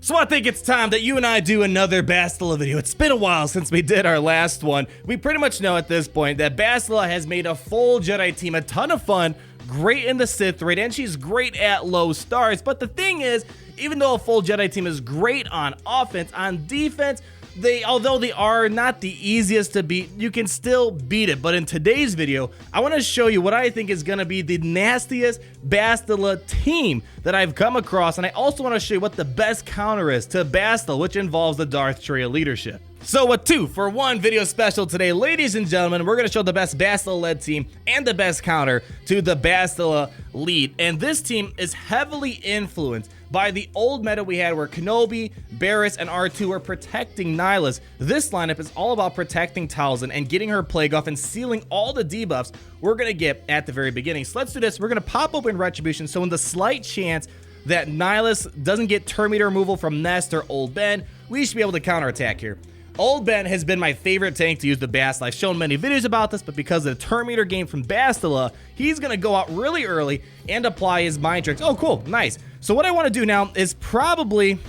So I think it's time that you and I do another Bastila video. It's been a while since we did our last one. We pretty much know at this point that Bastila has made a full Jedi team a ton of fun, great in the Sith raid, and she's great at low stars. But the thing is, even though a full Jedi team is great on offense, on defense, although they are not the easiest to beat, you can still beat it. But in today's video, I want to show you what I think is going to be the nastiest Bastila team that I've come across, and I also want to show you what the best counter is to Bastila, which involves the Darth Traya leadership. So a 2-for-1 video special today, ladies and gentlemen. We're going to show the best Bastila-led team and the best counter to the Bastila lead. And this team is heavily influenced by the old meta we had where Kenobi, Barriss, and R2 were protecting Nihilus. This lineup is all about protecting Talzin and getting her plague off and sealing all the debuffs we're going to get at the very beginning. So let's do this. We're going to pop open Retribution, so in the slight chance that Nihilus doesn't get turn meter removal from Nest or Old Ben, we should be able to counterattack here. Old Ben has been my favorite tank to use the Bastila. I've shown many videos about this, but because of the turn meter game from Bastila, he's going to go out really early and apply his mind tricks. Oh, cool. Nice. So what I want to do now is probably,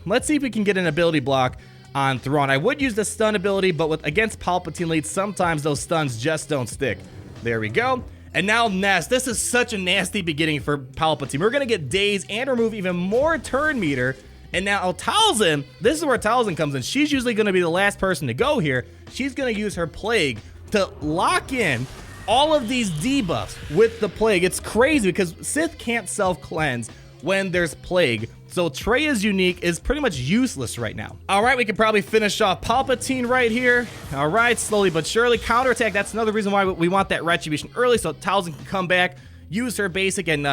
let's see if we can get an ability block on Thrawn. I would use the stun ability, but against Palpatine leads, sometimes those stuns just don't stick. There we go. And now Nest. This is such a nasty beginning for Palpatine. We're going to get daze and remove even more turn meter. And now Talzin, this is where Talzin comes in. She's usually going to be the last person to go here. She's going to use her plague to lock in all of these debuffs with the plague. It's crazy because Sith can't self-cleanse when there's plague. So Traya's unique is pretty much useless right now. All right, we can probably finish off Palpatine right here. All right, slowly but surely. Counterattack, that's another reason why we want that Retribution early so Talzin can come back, use her basic, and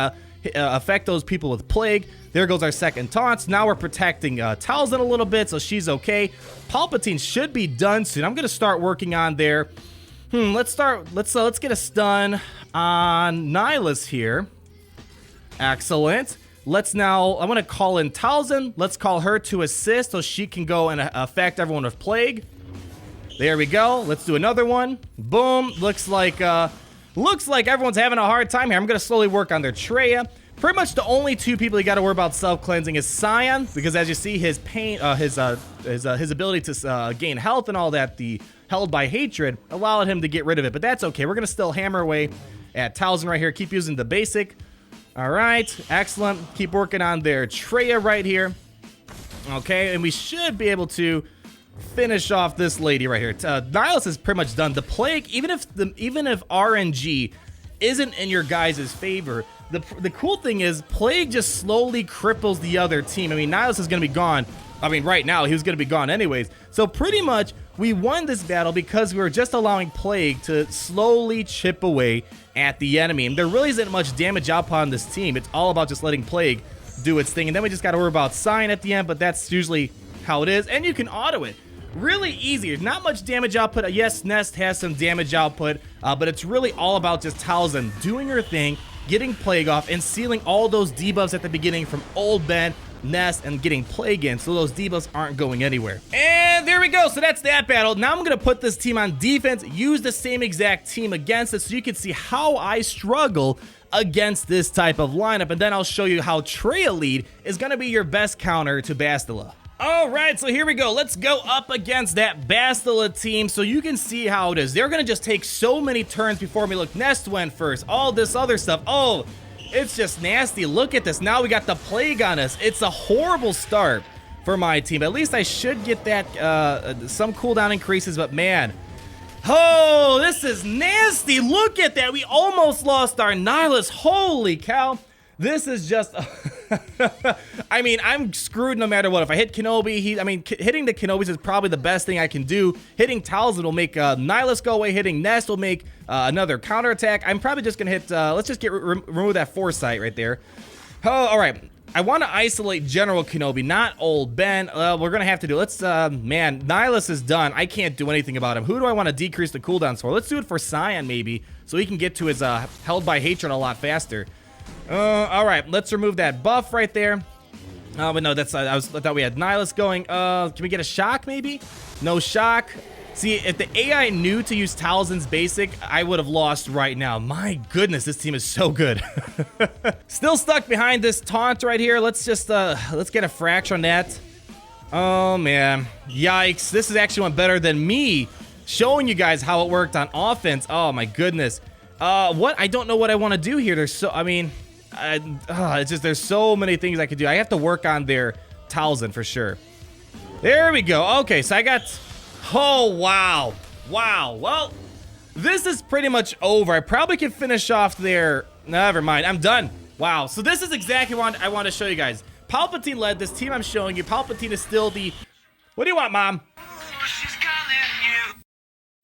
affect those people with plague. There goes our second taunts. Now we're protecting Talzin a little bit, so she's okay. Palpatine should be done soon. I'm gonna start working on there. Let's get a stun on Nihilus here. Excellent. I want to call in Talzin. Let's call her to assist so she can go and affect everyone with plague. There we go. Let's do another one. Boom. Looks like everyone's having a hard time here. I'm gonna slowly work on their Traya. Pretty much the only two people you got to worry about self-cleansing is Scion, because as you see, his pain, his ability to gain health and all that, the held by hatred, allowed him to get rid of it. But that's okay. We're gonna still hammer away at Talzin right here. Keep using the basic. All right, excellent. Keep working on their Traya right here. Okay, and we should be able to finish off this lady right here. Nihilus is pretty much done. The plague, even if RNG isn't in your guys' favor, the cool thing is plague just slowly cripples the other team. I mean, Nihilus is going to be gone. I mean, right now, he was going to be gone anyways. So pretty much, we won this battle because we were just allowing plague to slowly chip away at the enemy. And there really isn't much damage output on this team. It's all about just letting plague do its thing. And then we just got to worry about Scion at the end, but that's usually how it is. And you can auto it. Really easy. Not much damage output. Yes, Nest has some damage output, but it's really all about just Talzin doing her thing, getting plague off, and sealing all those debuffs at the beginning from Old Ben, Nest, and getting plague in, so those debuffs aren't going anywhere. And there we go. So that's that battle. Now I'm going to put this team on defense, use the same exact team against it, so you can see how I struggle against this type of lineup, and then I'll show you how Traya lead is going to be your best counter to Bastila. Alright, so here we go. Let's go up against that Bastila team so you can see how it is. They're going to just take so many turns before me. Look, Nest went first. All this other stuff. Oh, it's just nasty. Look at this. Now we got the plague on us. It's a horrible start for my team. At least I should get that, some cooldown increases, but man. Oh, this is nasty. Look at that. We almost lost our Nihilus. Holy cow. This is just, I mean, I'm screwed no matter what. If I hit Kenobi, hitting the Kenobis is probably the best thing I can do. Hitting Talzin will make Nihilus go away. Hitting Nest will make another counterattack. I'm probably just going to hit, let's just remove that foresight right there. Oh, all right. I want to isolate General Kenobi, not Old Ben. We're going to have to do, man, Nihilus is done. I can't do anything about him. Who do I want to decrease the cooldowns for? Let's do it for Scion maybe, so he can get to his held by hatred a lot faster. All right, let's remove that buff right there. But no, that's I thought we had Nihilus going. Can we get a shock maybe? No shock. See, if the AI knew to use Talzin's basic, I would have lost right now. My goodness, this team is so good. Still stuck behind this taunt right here. Let's just let's get a fracture on that. Oh, man. Yikes. This is actually one better than me showing you guys how it worked on offense. Oh, my goodness. What? I don't know what I want to do here. There's so, I mean, it's just there's so many things I could do. I have to work on their Talzin for sure. There we go. Okay, so I got, oh, wow. Wow. Well, this is pretty much over. I probably can finish off there. Never mind. I'm done. Wow. So this is exactly what I want to show you guys. Palpatine led this team I'm showing you. Palpatine is still the... What do you want, Mom? She's calling you.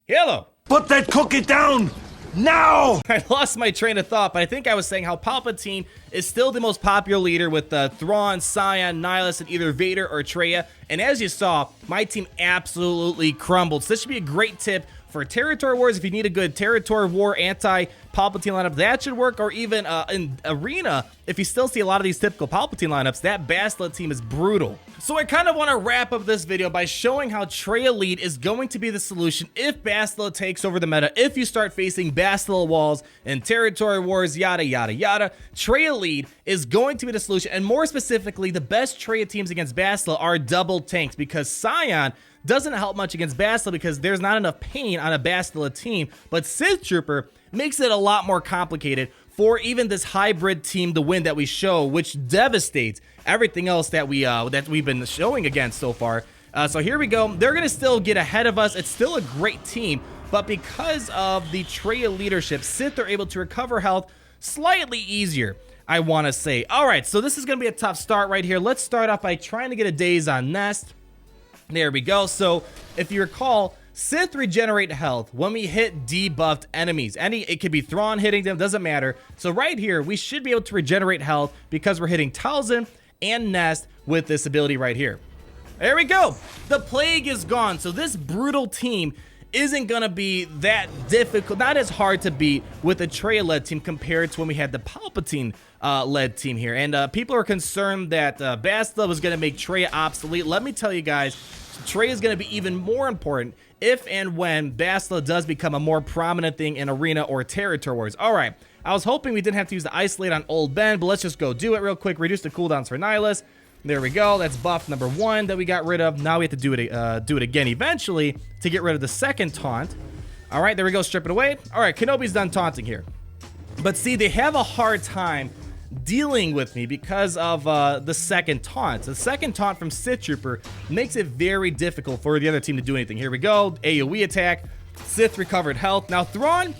Hello. Put that cookie down! Now! I lost my train of thought, but I think I was saying how Palpatine is still the most popular leader with Thrawn, Sion, Nihilus, and either Vader or Traya. And as you saw, my team absolutely crumbled. So this should be a great tip for territory wars. If you need a good territory war anti-Palpatine lineup, that should work. Or even in Arena, if you still see a lot of these typical Palpatine lineups, that Bastila team is brutal. So I kind of want to wrap up this video by showing how Traya lead is going to be the solution if Bastila takes over the meta. If you start facing Bastila walls and territory wars, yada, yada, yada, Traya lead is going to be the solution. And more specifically, the best Traya teams against Bastila are double tanks, because Sion doesn't help much against Bastila because there's not enough pain on a Bastila team, but Sith Trooper makes it a lot more complicated for even this hybrid team to win that we show, which devastates everything else that we've been showing against so far. So here we go. They're gonna still get ahead of us. It's still a great team, but because of the Traya leadership, Sith are able to recover health slightly easier, I want to say. All right, so this is gonna be a tough start right here. Let's start off by trying to get a Talzin Nest. There we go. So if you recall, Sith regenerate health when we hit debuffed enemies. It could be Thrawn hitting them, doesn't matter. So right here, we should be able to regenerate health because we're hitting Talzin and Nest with this ability right here. There we go. The plague is gone. So this brutal team isn't going to be that difficult, not as hard to beat with a Traya-led team compared to when we had the Palpatine led team here. And people are concerned that Bastila was going to make Traya obsolete. Let me tell you guys, Traya is going to be even more important if and when Bastila does become a more prominent thing in Arena or Territory Wars. All right, I was hoping we didn't have to use the Isolate on Old Ben, but let's just go do it real quick. Reduce the cooldowns for Nihilus. There we go. That's buff number 1 that we got rid of. Now we have to do it again eventually to get rid of the second taunt. All right, there we go. Strip it away. All right, Kenobi's done taunting here. But see, they have a hard time dealing with me because of the second taunt. The second taunt from Sith Trooper makes it very difficult for the other team to do anything. Here we go. AoE attack. Sith recovered health. Now, Thrawn,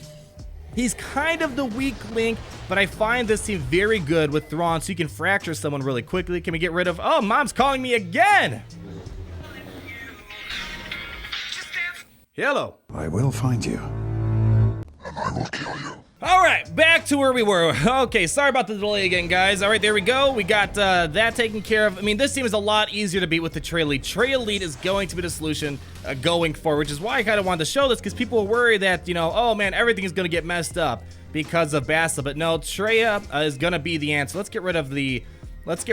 he's kind of the weak link, but I find this team very good with Thrawn, so you can fracture someone really quickly. Can we get rid of... Oh, Mom's calling me again! Hello. I will find you. And I will kill you. All right, back to where we were. Okay, sorry about the delay again, guys. All right, there we go. We got that taken care of. I mean, this team is a lot easier to beat with the Traya lead. Traya lead is going to be the solution going forward, which is why I kind of wanted to show this, because people were worried that, you know, oh man, everything is going to get messed up because of Bastila. But no, Traya is going to be the answer. Let's get rid of let's see,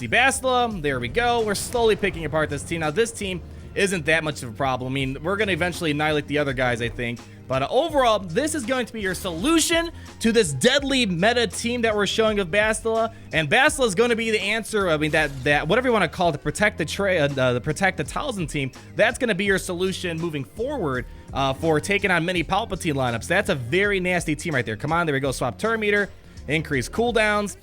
Bastila. There we go. We're slowly picking apart this team. Now, this team isn't that much of a problem. I mean, we're going to eventually annihilate the other guys, I think. But overall, this is going to be your solution to this deadly meta team that we're showing of Bastila. And Bastila is going to be the answer. I mean, that whatever you want to call it, to protect the protect the Talzin team. That's going to be your solution moving forward for taking on many Palpatine lineups. That's a very nasty team right there. Come on, there we go. Swap turn meter, increase cooldowns.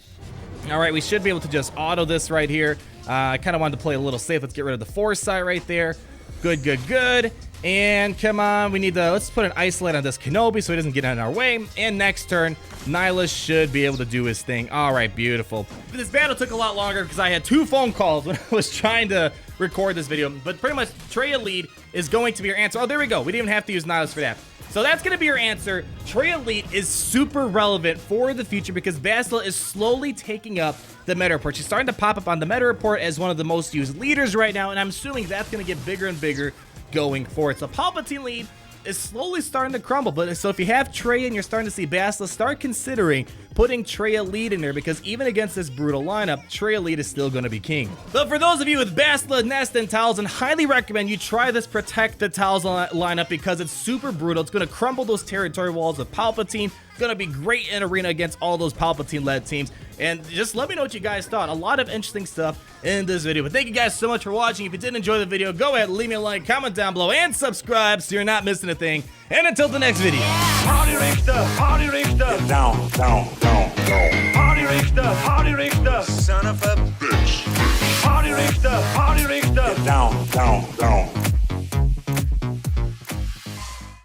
All right, we should be able to just auto this right here. I kind of wanted to play a little safe. Let's get rid of the foresight right there. Good, good, good. And come on, we need to, let's put an isolate on this Kenobi so he doesn't get in our way. And next turn, Nihilus should be able to do his thing. All right, beautiful. This battle took a lot longer because I had 2 phone calls when I was trying to record this video. But pretty much, Traya lead is going to be your answer. Oh, there we go. We didn't even have to use Nihilus for that. So that's going to be your answer. Traya lead is super relevant for the future because Bastila is slowly taking up the meta report. She's starting to pop up on the meta report as one of the most used leaders right now, and I'm assuming that's going to get bigger and bigger going forward. So Palpatine lead is slowly starting to crumble. But so if you have Traya and you're starting to see Bastila, start considering putting Traya lead in there, because even against this brutal lineup, Traya lead is still going to be king. But for those of you with Bastila, Nest, and Talzin, highly recommend you try this Protect the Talzin lineup because it's super brutal. It's going to crumble those territory walls with Palpatine. Going to be great in Arena against all those Palpatine-led teams. and just let me know what you guys thought. A lot of interesting stuff in this video. But thank you guys so much for watching. If you did enjoy the video, go ahead, leave me a like, comment down below, and subscribe so you're not missing a thing. And until the next video. Party Richter, Party Richter. Get down, down, down, down. Party Richter, Party Richter. Son of a bitch. Party Richter, Party Richter. Get down, down, down.